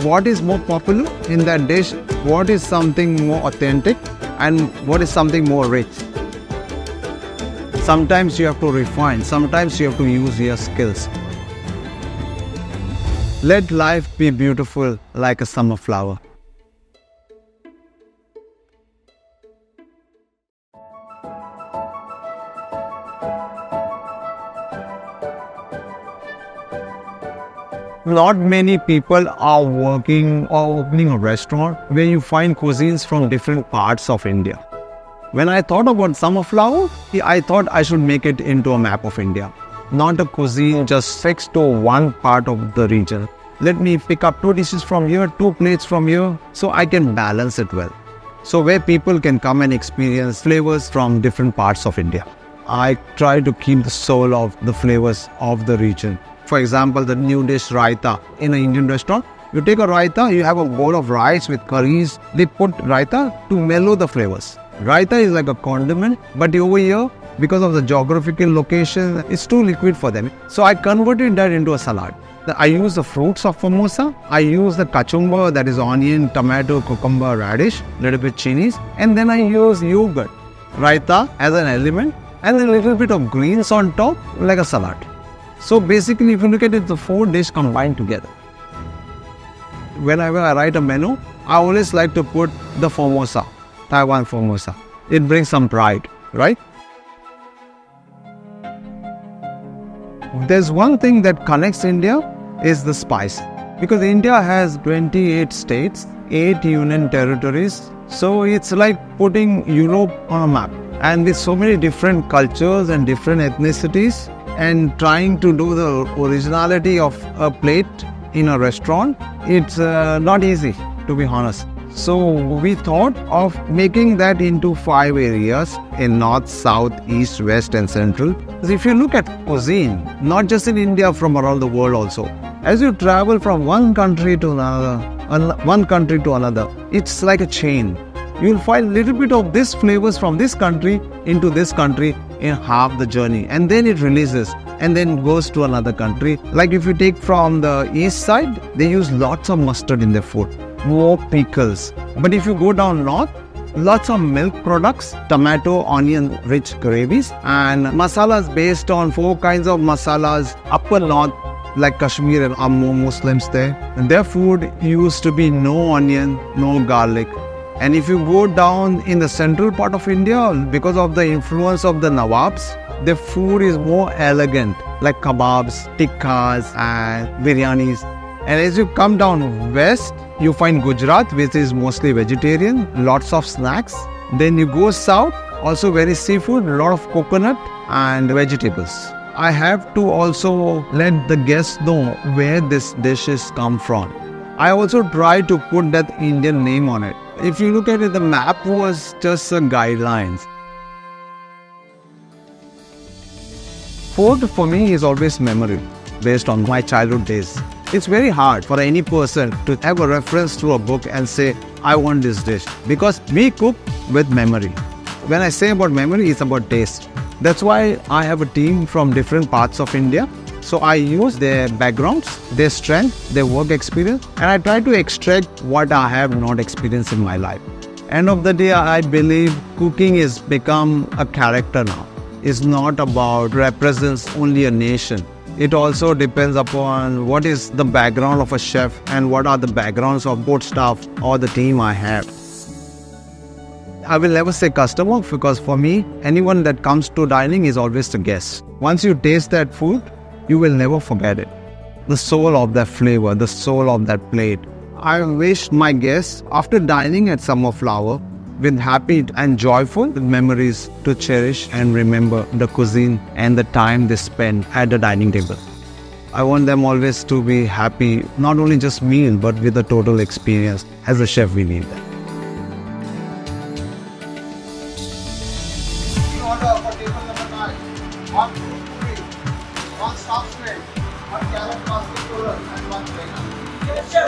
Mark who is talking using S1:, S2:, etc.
S1: what is more popular in that dish, what is something more authentic, and what is something more rich. Sometimes you have to refine, sometimes you have to use your skills. Let life be beautiful like a summer flower. Not many people are working or opening a restaurant where you find cuisines from different parts of India. When I thought about summer flower, I thought I should make it into a map of India. Not a cuisine just fixed to one part of the region. Let me pick up 2 dishes from here, 2 plates from here, so I can balance it well. So where people can come and experience flavors from different parts of India. I try to keep the soul of the flavors of the region. For example, the new dish raita in an Indian restaurant. You take a raita, you have a bowl of rice with curries. They put raita to mellow the flavors. Raita is like a condiment, but over here, because of the geographical location, it's too liquid for them. So I converted that into a salad. I use the fruits of Formosa. I use the kachumber, that is onion, tomato, cucumber, radish, little bit chilies, and then I use yogurt, raita as an element, and a little bit of greens on top, like a salad. So basically, if you look at it, the 4 dishes combined together. Whenever I write a menu, I always like to put the Formosa, Taiwan Formosa. It brings some pride, right? There's one thing that connects India is the spice. Because India has 28 states, 8 union territories. So it's like putting Europe on a map. And with so many different cultures and different ethnicities, and trying to do the originality of a plate in a restaurant, it's not easy, to be honest. So we thought of making that into 5 areas in North, South, East, West and Central. If you look at cuisine, not just in India, from around the world also, as you travel from one country to another, it's like a chain. You'll find a little bit of these flavors from this country into this country in half the journey, and then it releases and then goes to another country. Like if you take from the east side, they use lots of mustard in their food, more pickles. But if you go down north, lots of milk products, tomato, onion rich gravies, and masalas based on 4 kinds of masalas. Upper north, like Kashmir and Ammo Muslims there, and their food used to be no onion, no garlic. And if you go down in the central part of India, because of the influence of the Nawabs, their food is more elegant, like kebabs, tikkas and biryanis. And as you come down west, you find Gujarat, which is mostly vegetarian, lots of snacks. Then you go south, also very seafood, a lot of coconut and vegetables. I have to also let the guests know where these dishes come from. I also try to put that Indian name on it. If you look at it, the map was just a guidelines. Food for me is always memory, based on my childhood days. It's very hard for any person to have a reference to a book and say, I want this dish, because we cook with memory. When I say about memory, it's about taste. That's why I have a team from different parts of India. So I use their backgrounds, their strength, their work experience, and I try to extract what I have not experienced in my life. End of the day, I believe cooking is become a character now. It's not about represents only a nation. It also depends upon what is the background of a chef and what are the backgrounds of both staff or the team I have. I will never say customer, because for me, anyone that comes to dining is always the guest. Once you taste that food, you will never forget it. The soul of that flavor, the soul of that plate. I wish my guests, after dining at Summer Flower, with happy and joyful memories to cherish and remember the cuisine and the time they spent at the dining table. I want them always to be happy, not only just meal, but with the total experience. As a chef, we need that.
S2: Order for table number 9. 1, 2, 3. 1 stop straight, 1 carrot basket roller and 1 plain. Yes, sir.